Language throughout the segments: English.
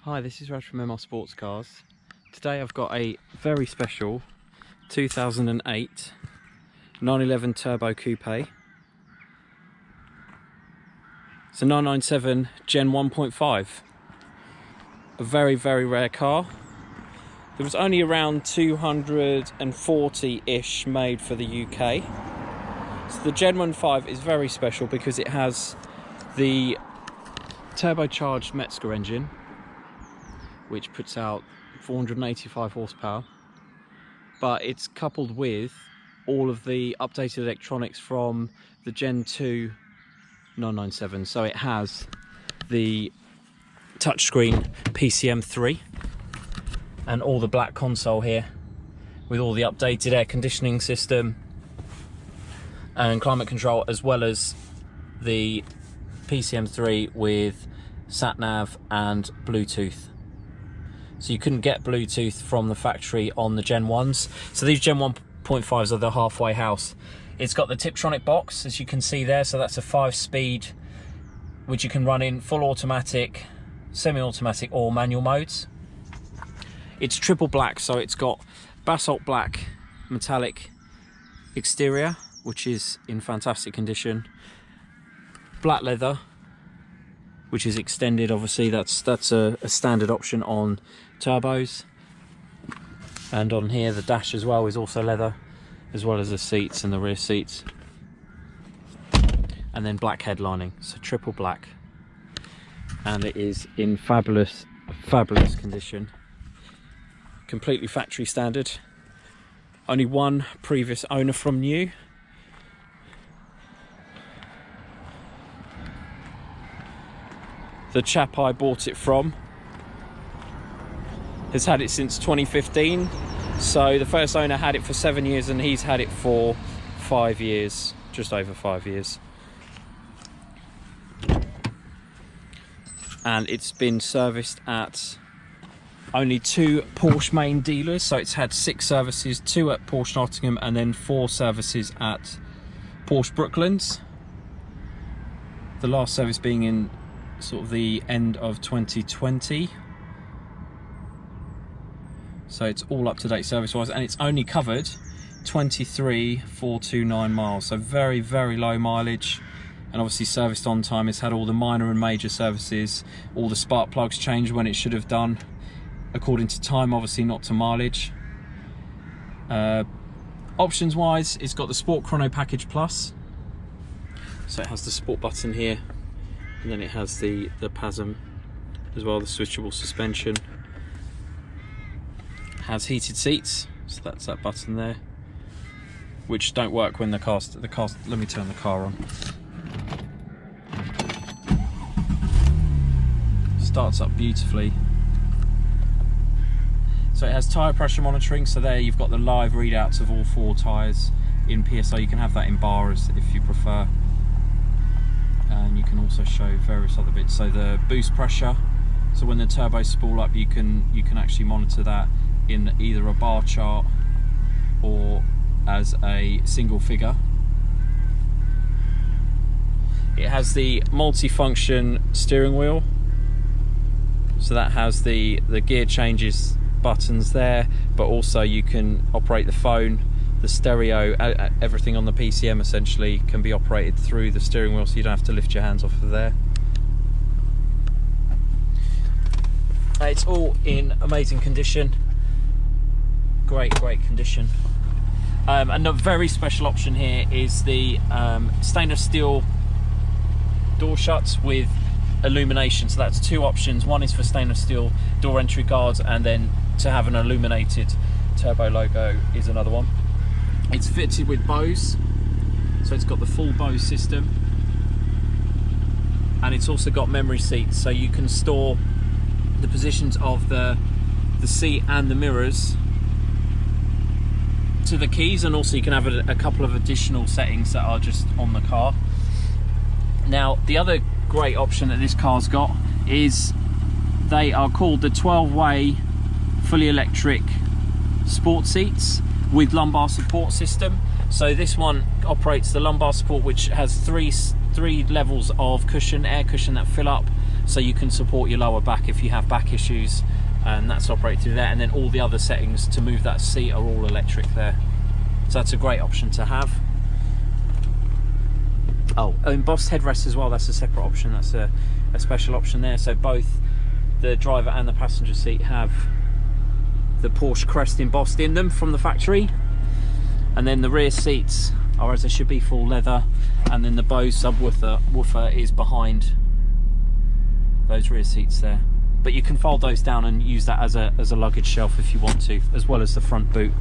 Hi, this is Raj from Sportscars. Today I've got a very special 2008 911 Turbo Coupe. It's a 997 Gen 1.5. A very, very rare car. There was only around 240-ish made for the UK. So the Gen 1.5 is very special because it has the turbocharged Mezger engine, which puts out 485 horsepower, but it's coupled with all of the updated electronics from the Gen 2 997. So it has the touchscreen PCM3 and all the black console here with all the updated air conditioning system and climate control, as well as the PCM3 with satnav and Bluetooth. So you couldn't get Bluetooth from the factory on the Gen 1s. So these Gen 1.5s are the halfway house. It's got the Tiptronic box, as you can see there. So that's a 5-speed, which you can run in full automatic, semi-automatic or manual modes. It's triple black, so it's got Basalt Black Metallic exterior, which is in fantastic condition. Black leather, which is extended. Obviously that's a standard option on turbos. And on here the dash as well is also leather, as well as the seats and the rear seats. And then black headlining, so triple black, and it is in fabulous condition, completely factory standard. Only one previous owner from new. The chap I bought it from has had it since 2015. So the first owner had it for 7 years and he's had it for 5 years, just over 5 years. And it's been serviced at only 2 Porsche Main Dealers. So it's had 6 services, 2 at Porsche Nottingham and then 4 services at Porsche Brooklands. The last service being in sort of the end of 2020. So it's all up to date service wise, and it's only covered 23,429 miles, so very, very low mileage, and obviously serviced on time. It's had all the minor and major services, all the spark plugs changed when it should have done, according to time, obviously not to mileage. Options wise, it's got the Sport Chrono Package Plus, so it has the sport button here, and then it has the PASM as well, the switchable suspension. Has heated seats, so that's that button there, which don't work when the car, let me turn the car on. Starts up beautifully. So it has tyre pressure monitoring, so there you've got the live readouts of all 4 tyres in PSI. You can have that in bars if you prefer. And you can also show various other bits. So the boost pressure, so when the turbos spool up, you can actually monitor that in either a bar chart or as a single figure. It has the multi-function steering wheel, so that has the gear changes buttons there, but also you can operate the phone, the stereo, everything on the PCM essentially can be operated through the steering wheel, so you don't have to lift your hands off of there. It's all in amazing condition, great condition. And a very special option here is the stainless steel door shuts with illumination. So that's 2 options. One is for stainless steel door entry guards, and then to have an illuminated turbo logo is another one. It's fitted with Bose, so it's got the full Bose system, and it's also got memory seats, so you can store the positions of the seat and the mirrors to the keys, and also you can have a couple of additional settings that are just on the car. Now the other great option that this car's got is they are called the 12-way fully electric sport seats with lumbar support system. So this one operates the lumbar support, which has three levels of cushion, air cushion that fill up, so you can support your lower back if you have back issues, and that's operated through there. And then all the other settings to move that seat are all electric there, so that's a great option to have. Oh, embossed headrests as well, that's a separate option, that's a special option there. So both the driver and the passenger seat have the Porsche crest embossed in them from the factory, and then the rear seats are as they should be, full leather, and then the Bose subwoofer is behind those rear seats there. But you can fold those down and use that as a luggage shelf if you want to, as well as the front boot.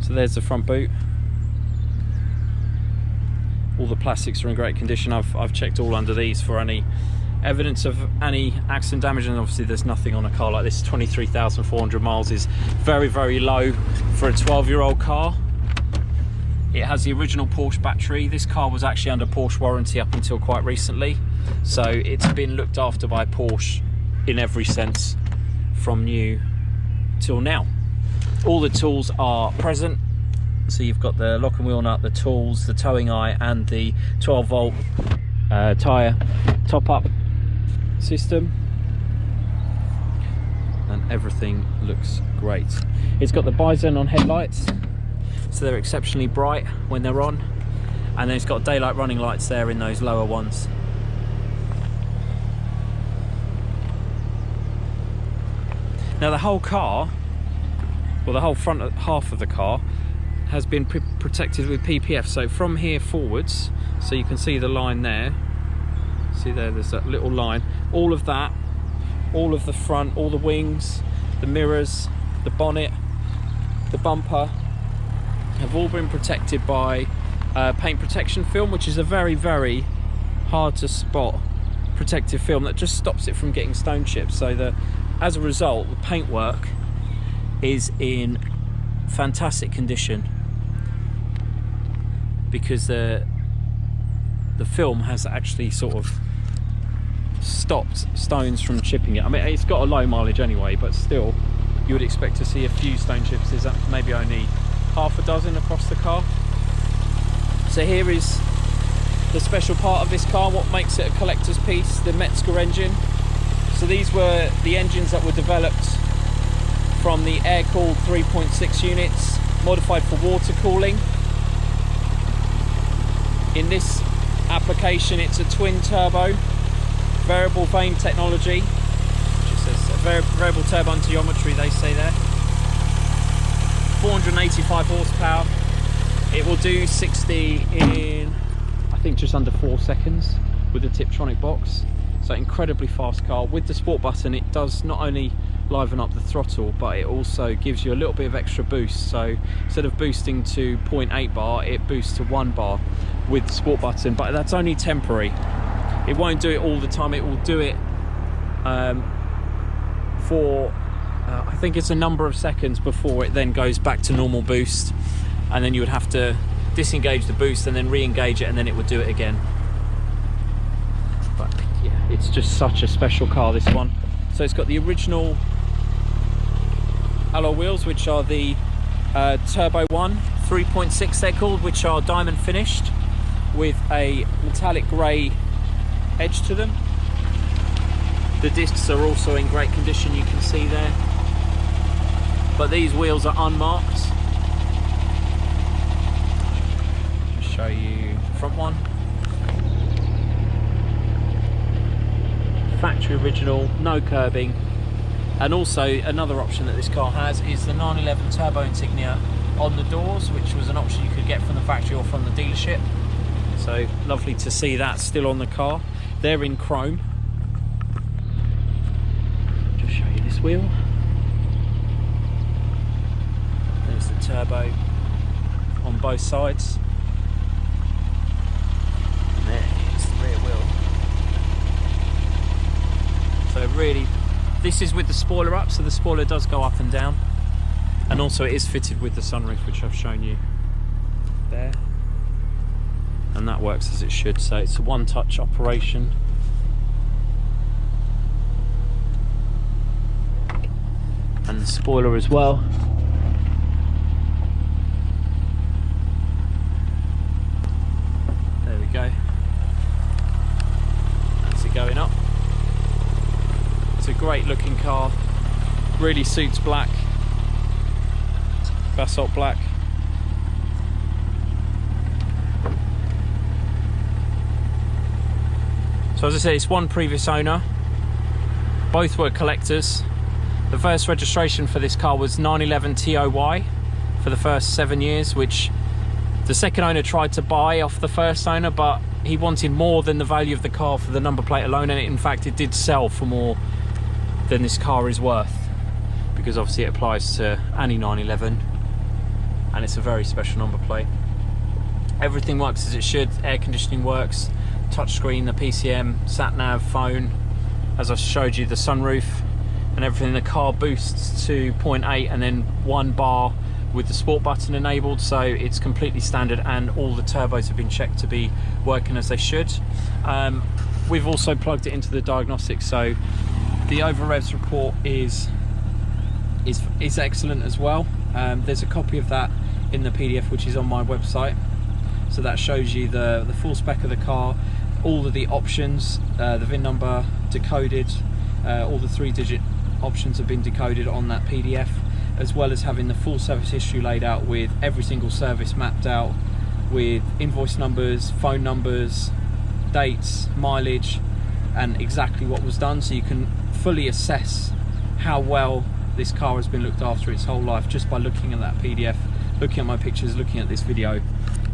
So there's the front boot. All the plastics are in great condition. I've checked all under these for any evidence of any accident damage, and obviously there's nothing on a car like this. 23,400 miles is very, very low for a 12-year-old car. It has the original Porsche battery. This car was actually under Porsche warranty up until quite recently, so it's been looked after by Porsche in every sense from new till now. All the tools are present. So you've got the lock and wheel nut, the tools, the towing eye, and the 12-volt tyre top-up system, and everything looks great. It's got the bi-xenon headlights, so they're exceptionally bright when they're on, and then it's got daylight running lights there in those lower ones. Now the whole car, well, the whole front half of the car has been protected with PPF. So from here forwards, so you can see the line there, see there's that little line, all of that, all of the front, all the wings, the mirrors, the bonnet, the bumper, have all been protected by paint protection film, which is a very, very hard to spot protective film that just stops it from getting stone chips. So as a result, the paintwork is in fantastic condition, because the film has actually sort of stopped stones from chipping it. I mean, it's got a low mileage anyway, but still you would expect to see a few stone chips. There's maybe only half a dozen across the car. So here is the special part of this car, what makes it a collector's piece, the Mezger engine. So these were the engines that were developed from the air-cooled 3.6 units, modified for water cooling. In this application, it's a twin turbo, variable vane technology, which says variable turbine geometry, they say there. 485 horsepower. It will do 60 in, I think, just under 4 seconds with the Tiptronic box. So incredibly fast car. With the sport button, it does not only liven up the throttle, but it also gives you a little bit of extra boost. So instead of boosting to 0.8 bar, it boosts to 1 bar with the sport button, but that's only temporary. It won't do it all the time. It will do it for I think it's a number of seconds before it then goes back to normal boost, and then you would have to disengage the boost and then re-engage it, and then it would do it again. But yeah, it's just such a special car, this one. So it's got the original alloy wheels, which are the Turbo 1 3.6 they're called, which are diamond finished with a metallic grey edge to them. The discs are also in great condition, you can see there, but these wheels are unmarked. Just show you the front one. Factory original, no curbing. And also another option that this car has is the 911 turbo insignia on the doors, which was an option you could get from the factory or from the dealership. So lovely to see that still on the car. They're in chrome. Just show you this wheel. There's the turbo on both sides. And there is the rear wheel. So really, this is with the spoiler up, so the spoiler does go up and down. And also it is fitted with the sunroof, which I've shown you there. And that works as it should, so it's a one-touch operation. and the spoiler as well. There we go. That's it going up. It's a great looking car. Really suits black. Basalt black. So as I said, it's one previous owner. Both were collectors. The first registration for this car was 911 TOY for the first 7 years, which the second owner tried to buy off the first owner, but he wanted more than the value of the car for the number plate alone, and in fact it did sell for more than this car is worth, because obviously it applies to any 911 and it's a very special number plate. Everything works as it should. Air conditioning works, touchscreen, the PCM, satnav, phone, as I showed you, the sunroof and everything. The car boosts to 0.8 and then 1 bar with the sport button enabled, so it's completely standard, and all the turbos have been checked to be working as they should. We've also plugged it into the diagnostics, so the over revs report is excellent as well. There's a copy of that in the PDF which is on my website, so that shows you the full spec of the car, all of the options, the VIN number decoded, all the 3-digit options have been decoded on that PDF, as well as having the full service history laid out with every single service mapped out with invoice numbers, phone numbers, dates, mileage, and exactly what was done, so you can fully assess how well this car has been looked after its whole life just by looking at that PDF, looking at my pictures, looking at this video.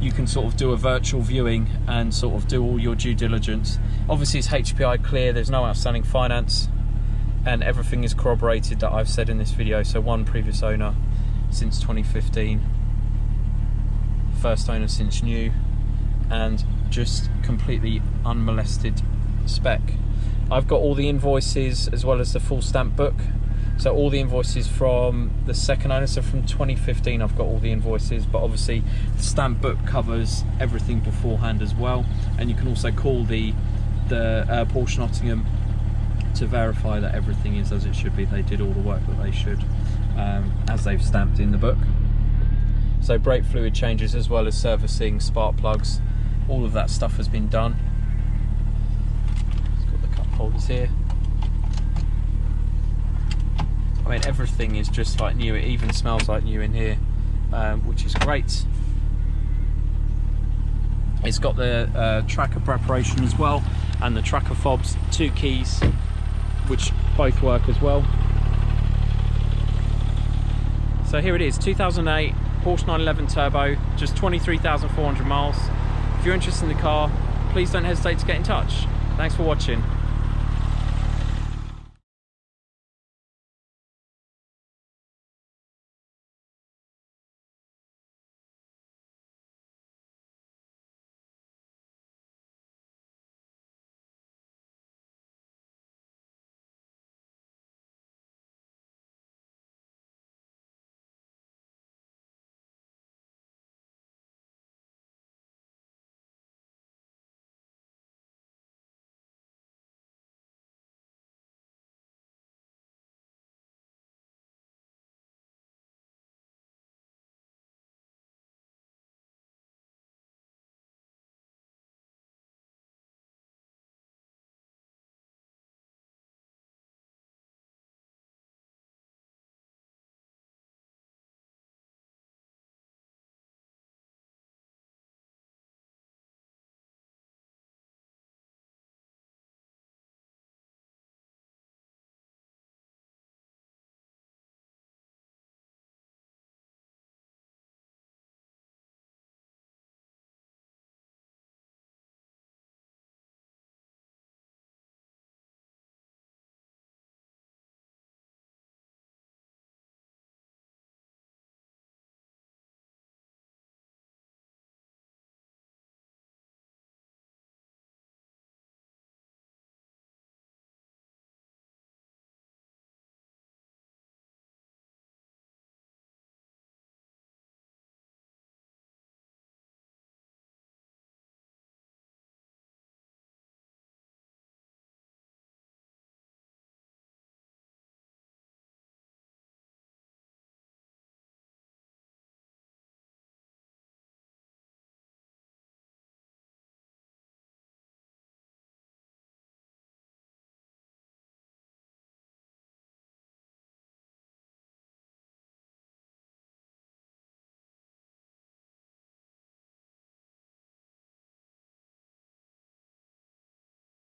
You can sort of do a virtual viewing and sort of do all your due diligence. Obviously it's HPI clear, there's no outstanding finance, and everything is corroborated that I've said in this video. So one previous owner since 2015, first owner since new, and just completely unmolested spec. I've got all the invoices as well as the full stamp book. So all the invoices from the second owner, so from 2015 I've got all the invoices, but obviously the stamp book covers everything beforehand as well, and you can also call the Porsche Nottingham to verify that everything is as it should be. They did all the work that they should, as they've stamped in the book. So brake fluid changes as well as servicing, spark plugs, all of that stuff has been done. It's got the cup holders here. I mean, everything is just like new. It even smells like new in here, which is great. It's got the tracker preparation as well, and the tracker fobs, 2 keys, which both work as well. So here it is, 2008 Porsche 911 Turbo, just 23,400 miles. If you're interested in the car, please don't hesitate to get in touch. Thanks for watching.